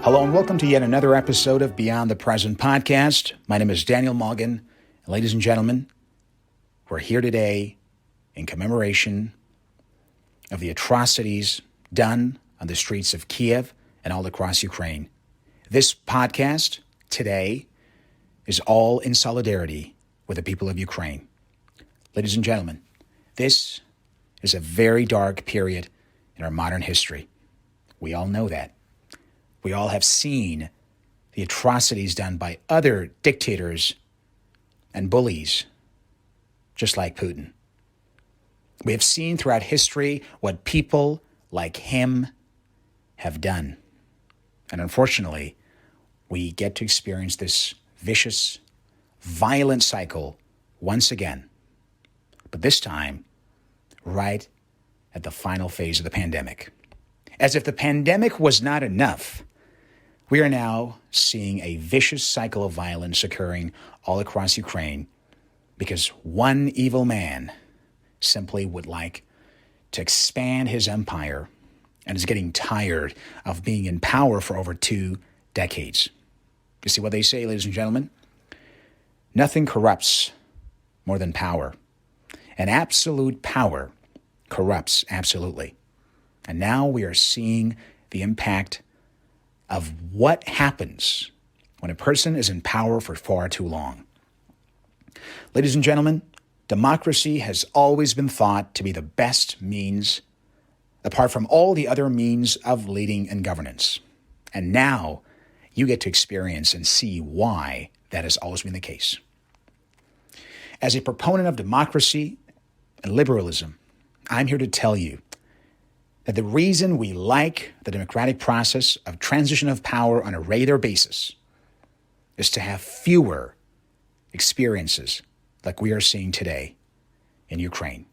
Hello and welcome to yet another episode of Beyond the Present podcast. My name is Daniel Morgan. And ladies and gentlemen, we're here today in commemoration of the atrocities done on the streets of Kiev and all across Ukraine. This podcast today is all in solidarity with the people of Ukraine. Ladies and gentlemen, this is a very dark period in our modern history. We all know that. We all have seen the atrocities done by other dictators and bullies, just like Putin. We have seen throughout history what people like him have done. And unfortunately, we get to experience this vicious, violent cycle once again. But this time, right at the final phase of the pandemic. As if the pandemic was not enough, we are now seeing a vicious cycle of violence occurring all across Ukraine because one evil man simply would like to expand his empire and is getting tired of being in power for over 2 decades. You see what they say, ladies and gentlemen? Nothing corrupts more than power. And absolute power corrupts absolutely. And now we are seeing the impact of what happens when a person is in power for far too long. Ladies and gentlemen, democracy has always been thought to be the best means, apart from all the other means of leading and governance. And now you get to experience and see why that has always been the case. As a proponent of democracy and liberalism, I'm here to tell you that the reason we like the democratic process of transition of power on a regular basis is to have fewer experiences like we are seeing today in Ukraine.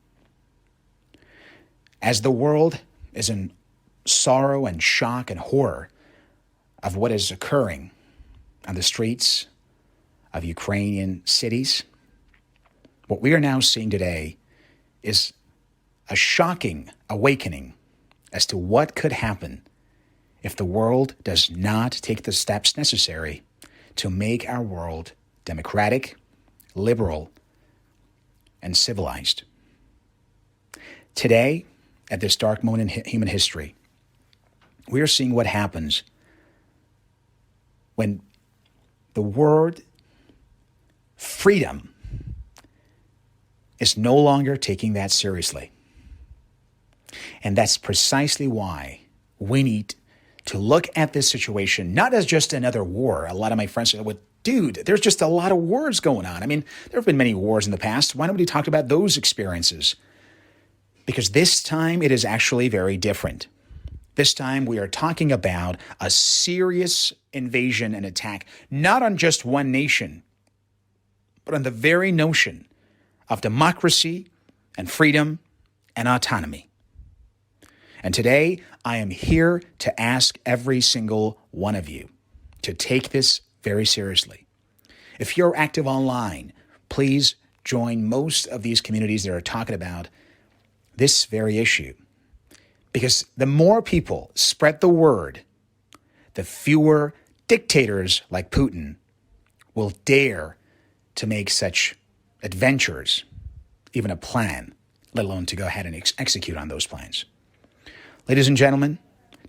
As the world is in sorrow and shock and horror of what is occurring on the streets of Ukrainian cities, what we are now seeing today is a shocking awakening as to what could happen if the world does not take the steps necessary to make our world democratic, liberal, and civilized. Today, at this dark moment in human history, we are seeing what happens when the word freedom is no longer taking that seriously. And that's precisely why we need to look at this situation, not as just another war. A lot of my friends say, well, dude, there's just a lot of wars going on. I mean, there have been many wars in the past. Why nobody talked about those experiences? Because this time it is actually very different. This time we are talking about a serious invasion and attack, not on just one nation, but on the very notion of democracy and freedom and autonomy. And today, I am here to ask every single one of you to take this very seriously. If you're active online, please join most of these communities that are talking about this very issue. Because the more people spread the word, the fewer dictators like Putin will dare to make such adventures, even a plan, let alone to go ahead and execute on those plans. Ladies and gentlemen,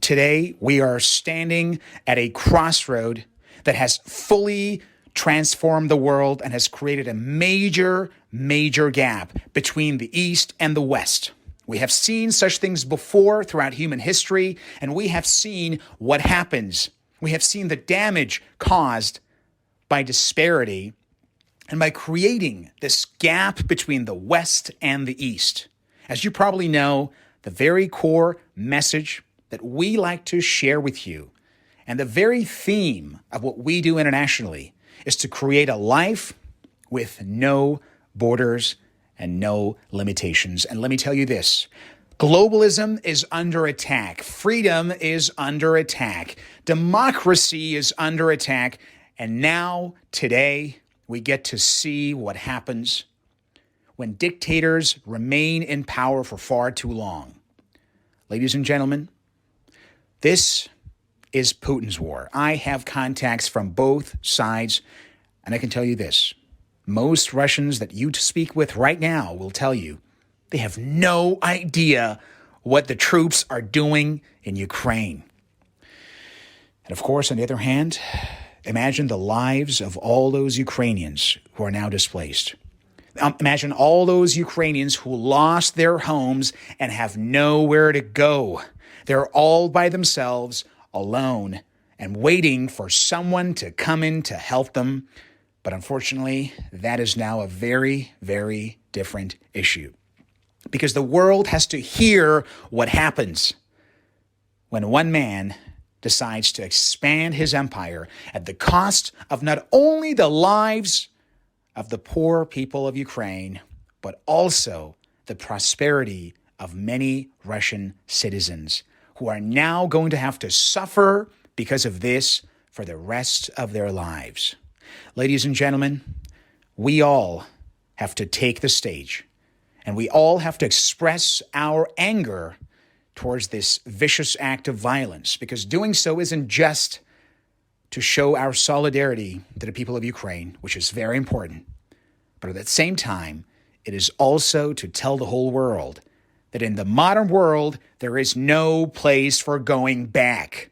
today we are standing at a crossroad that has fully transformed the world and has created a major, major gap between the East and the West. We have seen such things before throughout human history, and we have seen what happens. We have seen the damage caused by disparity and by creating this gap between the West and the East. As you probably know, the very core message that we like to share with you and the very theme of what we do internationally is to create a life with no borders and no limitations. And let me tell you this, globalism is under attack. Freedom is under attack. Democracy is under attack. And now, today, we get to see what happens when dictators remain in power for far too long. Ladies and gentlemen, this is Putin's war. I have contacts from both sides, and I can tell you this. Most Russians that you speak with right now will tell you they have no idea what the troops are doing in Ukraine. And of course, on the other hand, imagine the lives of all those Ukrainians who are now displaced. Imagine all those Ukrainians who lost their homes and have nowhere to go. They're all by themselves, alone, and waiting for someone to come in to help them. But unfortunately, that is now a very, very different issue. Because the world has to hear what happens when one man decides to expand his empire at the cost of not only the lives of the poor people of Ukraine, but also the prosperity of many Russian citizens who are now going to have to suffer because of this for the rest of their lives. Ladies and gentlemen, we all have to take the stage, and we all have to express our anger towards this vicious act of violence, because doing so isn't just to show our solidarity to the people of Ukraine, which is very important, but at the same time, it is also to tell the whole world that in the modern world, there is no place for going back.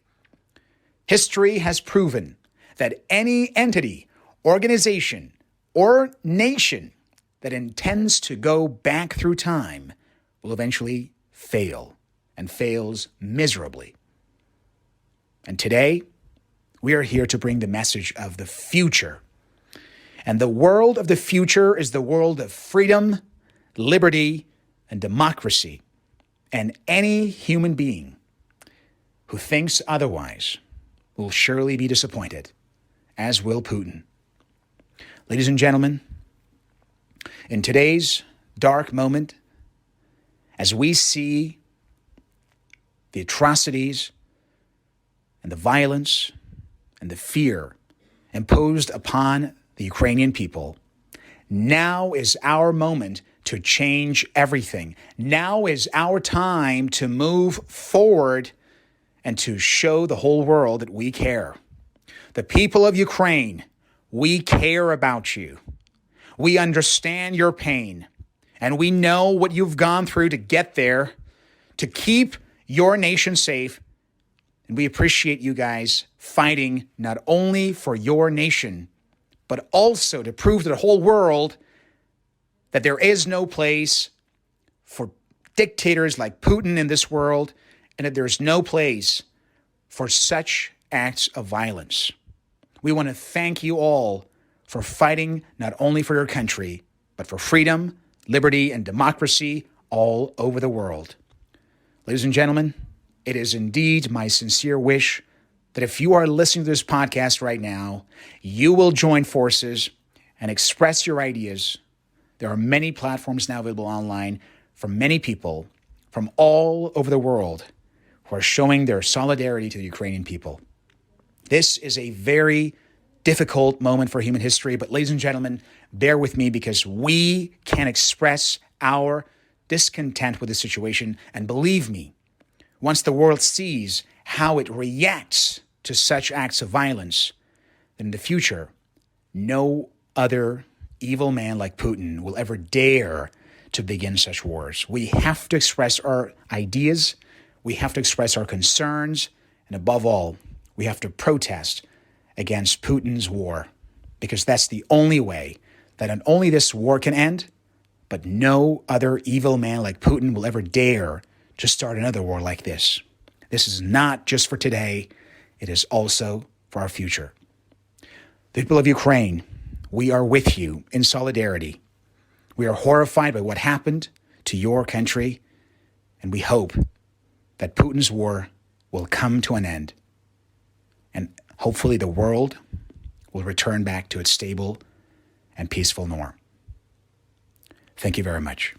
History has proven that any entity, organization, or nation that intends to go back through time will eventually fail, and fails miserably. And today, we are here to bring the message of the future. And the world of the future is the world of freedom, liberty, and democracy. And any human being who thinks otherwise will surely be disappointed, as will Putin. Ladies and gentlemen, in today's dark moment, as we see the atrocities and the violence and the fear imposed upon the Ukrainian people, now is our moment to change everything. Now is our time to move forward and to show the whole world that we care. The people of Ukraine, we care about you. We understand your pain, and we know what you've gone through to get there, to keep your nation safe. And we appreciate you guys fighting not only for your nation, but also to prove to the whole world that there is no place for dictators like Putin in this world, and that there's no place for such acts of violence. We want to thank you all for fighting not only for your country, but for freedom, liberty, and democracy all over the world. Ladies and gentlemen, it is indeed my sincere wish that if you are listening to this podcast right now, you will join forces and express your ideas. There are many platforms now available online from many people from all over the world who are showing their solidarity to the Ukrainian people. This is a very difficult moment for human history, but ladies and gentlemen, bear with me because we can express our discontent with the situation. And believe me, once the world sees how it reacts to such acts of violence, then in the future, no other evil man like Putin will ever dare to begin such wars. We have to express our ideas, we have to express our concerns, and above all, we have to protest against Putin's war, because that's the only way that not only this war can end, but no other evil man like Putin will ever dare to start another war like this. This is not just for today, it is also for our future. The people of Ukraine, we are with you in solidarity. We are horrified by what happened to your country, and we hope that Putin's war will come to an end. And hopefully the world will return back to its stable and peaceful norm. Thank you very much.